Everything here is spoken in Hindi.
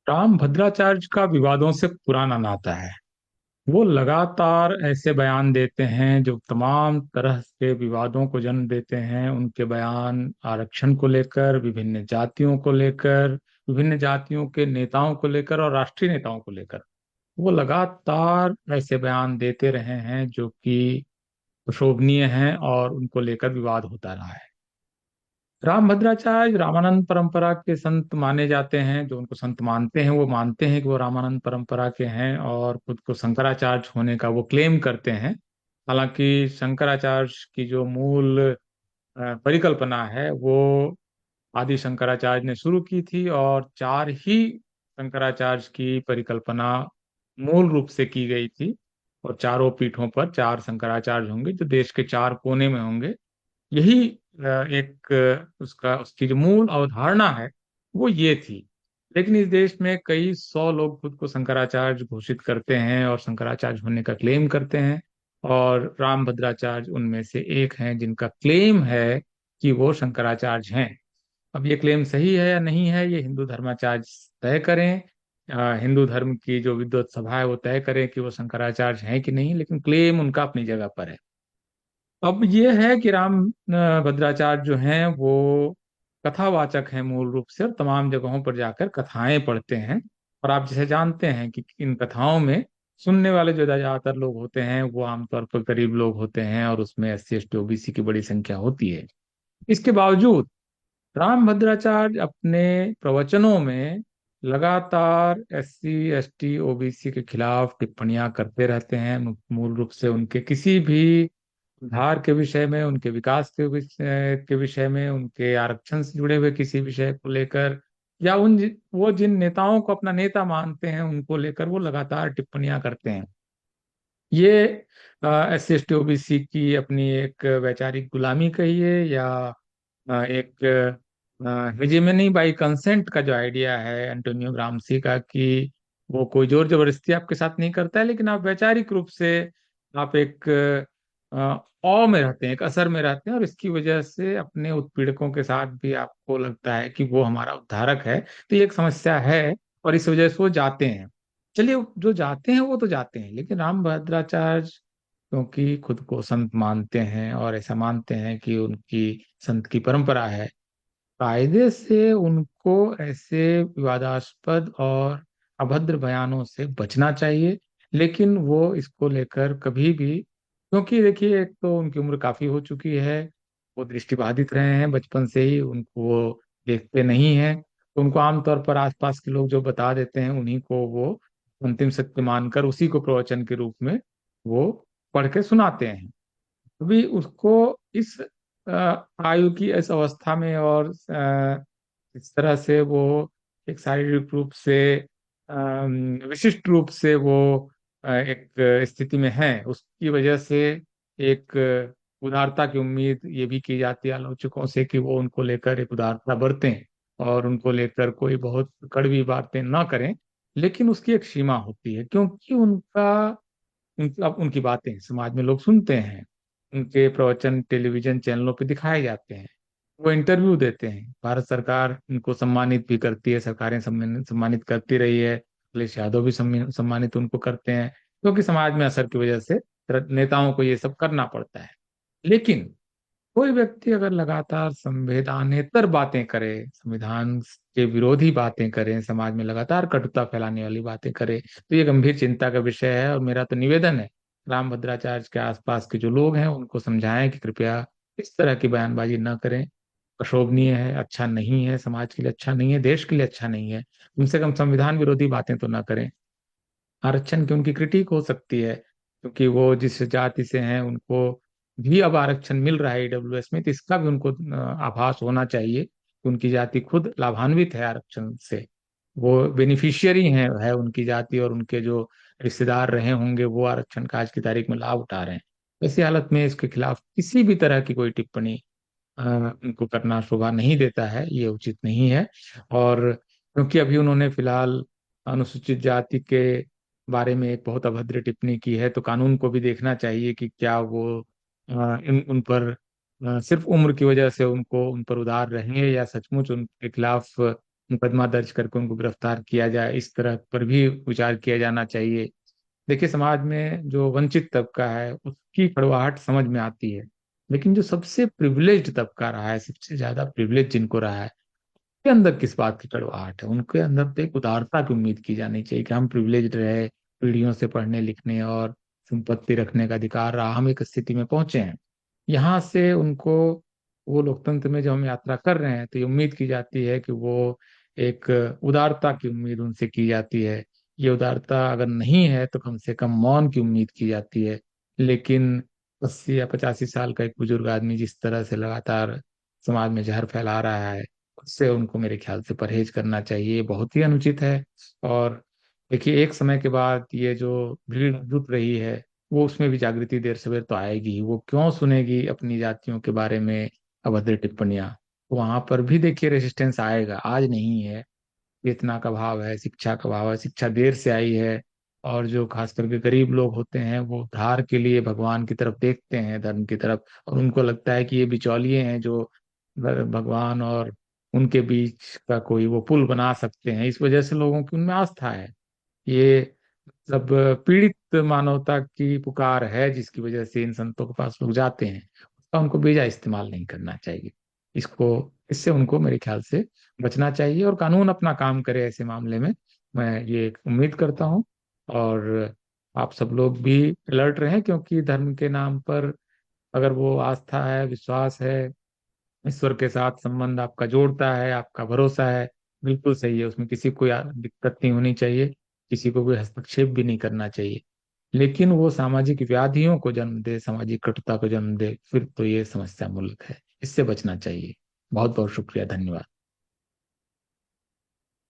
राम भद्राचार्य का विवादों से पुराना नाता है। वो लगातार ऐसे बयान देते हैं जो तमाम तरह के विवादों को जन्म देते हैं। उनके बयान आरक्षण को लेकर, विभिन्न जातियों को लेकर, विभिन्न जातियों के नेताओं को लेकर और राष्ट्रीय नेताओं को लेकर वो लगातार ऐसे बयान देते रहे हैं जो कि शोभनीय हैं और उनको लेकर विवाद होता रहा है। राम भद्राचार्य रामानंद परंपरा के संत माने जाते हैं। जो उनको संत मानते हैं वो मानते हैं कि वो रामानंद परंपरा के हैं और खुद को शंकराचार्य होने का वो क्लेम करते हैं। हालांकि शंकराचार्य की जो मूल परिकल्पना है वो आदि शंकराचार्य ने शुरू की थी और चार ही शंकराचार्य की परिकल्पना मूल रूप से की गई थी। और चारों पीठों पर चार शंकराचार्य होंगे जो देश के चार कोने में होंगे। यही एक उसका उसकी जो मूल अवधारणा है वो ये थी। लेकिन इस देश में कई सौ लोग खुद को शंकराचार्य घोषित करते हैं और शंकराचार्य होने का क्लेम करते हैं। और राम भद्राचार्य उनमें से एक हैं जिनका क्लेम है कि वो शंकराचार्य हैं। अब ये क्लेम सही है या नहीं है ये हिंदू धर्माचार्य तय करें। हिंदू धर्म की जो विद्वत सभा है वो तय करे कि वो शंकराचार्य हैं कि नहीं, लेकिन क्लेम उनका अपनी जगह पर है। अब ये है कि राम भद्राचार्य जो हैं वो कथावाचक हैं मूल रूप से, और तमाम जगहों पर जाकर कथाएं पढ़ते हैं। और आप जैसे जानते हैं कि इन कथाओं में सुनने वाले जो ज्यादातर लोग होते हैं वो आमतौर पर गरीब लोग होते हैं और उसमें एससी एसटी ओबीसी की बड़ी संख्या होती है। इसके बावजूद राम भद्राचार्य अपने प्रवचनों में लगातार एससी एसटी ओबीसी के खिलाफ टिप्पणियां करते रहते हैं। मूल रूप से उनके किसी भी सुधार के विषय में, उनके विकास के विषय में, उनके आरक्षण से जुड़े हुए किसी विषय को लेकर, या वो जिन नेताओं को अपना नेता मानते हैं उनको लेकर वो लगातार टिप्पणियां करते हैं। ये S C S T OBC की अपनी एक वैचारिक गुलामी कहिए या एक हेजेमनी बाई कंसेंट का जो आइडिया है एंटोनियो ग्रामसी का, कि वो कोई जोर जबरदस्ती आपके साथ नहीं करता है, लेकिन आप वैचारिक रूप से आप एक औ में रहते हैं, एक असर में रहते हैं, और इसकी वजह से अपने उत्पीड़कों के साथ भी आपको लगता है कि वो हमारा उद्धारक है। तो ये एक समस्या है और इस वजह से वो जाते हैं। चलिए, जो जाते हैं वो तो जाते हैं, लेकिन राम भद्राचार्य क्योंकि खुद को संत मानते हैं और ऐसा मानते हैं कि उनकी संत की परंपरा है, कायदे से उनको ऐसे विवादास्पद और अभद्र बयानों से बचना चाहिए। लेकिन वो इसको लेकर कभी भी, क्योंकि देखिए एक तो उनकी उम्र काफी हो चुकी है, वो दृष्टिबाधित रहे हैं बचपन से ही, उनको वो देखते नहीं हैं, तो उनको आमतौर पर आसपास के लोग जो बता देते हैं उन्हीं को वो अंतिम सत्य मानकर उसी को प्रवचन के रूप में वो पढ़ के सुनाते हैं। अभी उसको इस आयु की इस अवस्था में और इस तरह से वो एक शारीरिक रूप से विशिष्ट रूप से वो एक स्थिति में है, उसकी वजह से एक उदारता की उम्मीद ये भी की जाती है आलोचकों से कि वो उनको लेकर एक उदारता बरतें और उनको लेकर कोई बहुत कड़वी बातें ना करें। लेकिन उसकी एक सीमा होती है, क्योंकि अब उनकी बातें समाज में लोग सुनते हैं, उनके प्रवचन टेलीविजन चैनलों पे दिखाए जाते हैं, वो इंटरव्यू देते हैं, भारत सरकार उनको सम्मानित भी करती है, सरकारें सम्मानित करती रही है, अखिलेश यादव भी सम्मानित उनको करते हैं, क्योंकि समाज में असर की वजह से नेताओं को ये सब करना पड़ता है। लेकिन कोई व्यक्ति अगर लगातार संवैधानेतर बातें करे, संविधान के विरोधी बातें करे, समाज में लगातार कटुता फैलाने वाली बातें करे, तो ये गंभीर चिंता का विषय है। और मेरा तो निवेदन है राम भद्राचार्य के आसपास के जो लोग हैं उनको समझाएं कि कृपया इस तरह की बयानबाजी न करें। अशोभनीय है, अच्छा नहीं है, समाज के लिए अच्छा नहीं है, देश के लिए अच्छा नहीं है। कम से कम संविधान विरोधी बातें तो ना करें। आरक्षण की उनकी क्रिटिक हो सकती है, क्योंकि वो जिस जाति से हैं उनको भी अब आरक्षण मिल रहा है ईडब्ल्यूएस में, तो इसका भी उनको आभास होना चाहिए कि उनकी जाति खुद लाभान्वित है आरक्षण से। वो बेनिफिशियरी हैं, है उनकी जाति, और उनके जो रिश्तेदार रहे होंगे वो आरक्षण का आज की तारीख में लाभ उठा रहे हैं। ऐसी हालत में इसके खिलाफ किसी भी तरह की कोई टिप्पणी उनको करना शोभा नहीं देता है, ये उचित नहीं है। और क्योंकि अभी उन्होंने फिलहाल अनुसूचित जाति के बारे में एक बहुत अभद्र टिप्पणी की है, तो कानून को भी देखना चाहिए कि क्या वो इन उन पर सिर्फ उम्र की वजह से उनको उन पर उदार रहेंगे या सचमुच उनके खिलाफ मुकदमा दर्ज करके उनको गिरफ्तार किया जाए, इस तरह पर भी विचार किया जाना चाहिए। देखिए, समाज में जो वंचित तबका है उसकी कड़वाहट समझ में आती है, लेकिन जो सबसे प्रिविलेज्ड तबका रहा है, सबसे ज्यादा प्रिविलेज जिनको रहा है, के अंदर किस बात की कड़वाहट है? उनके अंदर तो एक उदारता की उम्मीद की जानी चाहिए कि हम प्रिविलेज्ड रहे, पीढ़ियों से पढ़ने लिखने और संपत्ति रखने का अधिकार रहा, हम एक स्थिति में पहुंचे हैं। यहाँ से उनको, वो लोकतंत्र में जब हम यात्रा कर रहे हैं तो ये उम्मीद की जाती है कि वो एक उदारता की उम्मीद उनसे की जाती है। ये उदारता अगर नहीं है तो कम से कम मौन की उम्मीद की जाती है। लेकिन 80 या 85 साल का एक बुजुर्ग आदमी जिस तरह से लगातार समाज में जहर फैला रहा है, उससे उनको मेरे ख्याल से परहेज करना चाहिए, ये बहुत ही अनुचित है। और देखिए, एक समय के बाद ये जो भीड़ जुट रही है, वो उसमें भी जागृति देर सवेर तो आएगी ही। वो क्यों सुनेगी अपनी जातियों के बारे में अभद्र टिप्पणियां? वहां पर भी देखिए रेजिस्टेंस आएगा, आज नहीं है। वेतना का भाव है, शिक्षा का भाव है, शिक्षा देर से आई है। और जो खास करके गरीब लोग होते हैं वो उद्धार के लिए भगवान की तरफ देखते हैं, धर्म की तरफ, और उनको लगता है कि ये बिचौलिए हैं जो भगवान और उनके बीच का कोई वो पुल बना सकते हैं। इस वजह से लोगों की उनमें आस्था है। ये सब पीड़ित मानवता की पुकार है जिसकी वजह से इन संतों के पास लोग जाते हैं। उसका उनको बेजा इस्तेमाल नहीं करना चाहिए। इसको, इससे उनको मेरे ख्याल से बचना चाहिए, और कानून अपना काम करे ऐसे मामले में, मैं ये उम्मीद करता हूँ। और आप सब लोग भी अलर्ट रहें, क्योंकि धर्म के नाम पर अगर वो आस्था है, विश्वास है, ईश्वर के साथ संबंध आपका जोड़ता है, आपका भरोसा है, बिल्कुल सही है, उसमें किसी को दिक्कत नहीं होनी चाहिए, किसी को कोई हस्तक्षेप भी नहीं करना चाहिए। लेकिन वो सामाजिक व्याधियों को जन्म दे, सामाजिक कटुता को जन्म दे, फिर तो ये समस्या मूलक है, इससे बचना चाहिए। बहुत बहुत शुक्रिया, धन्यवाद।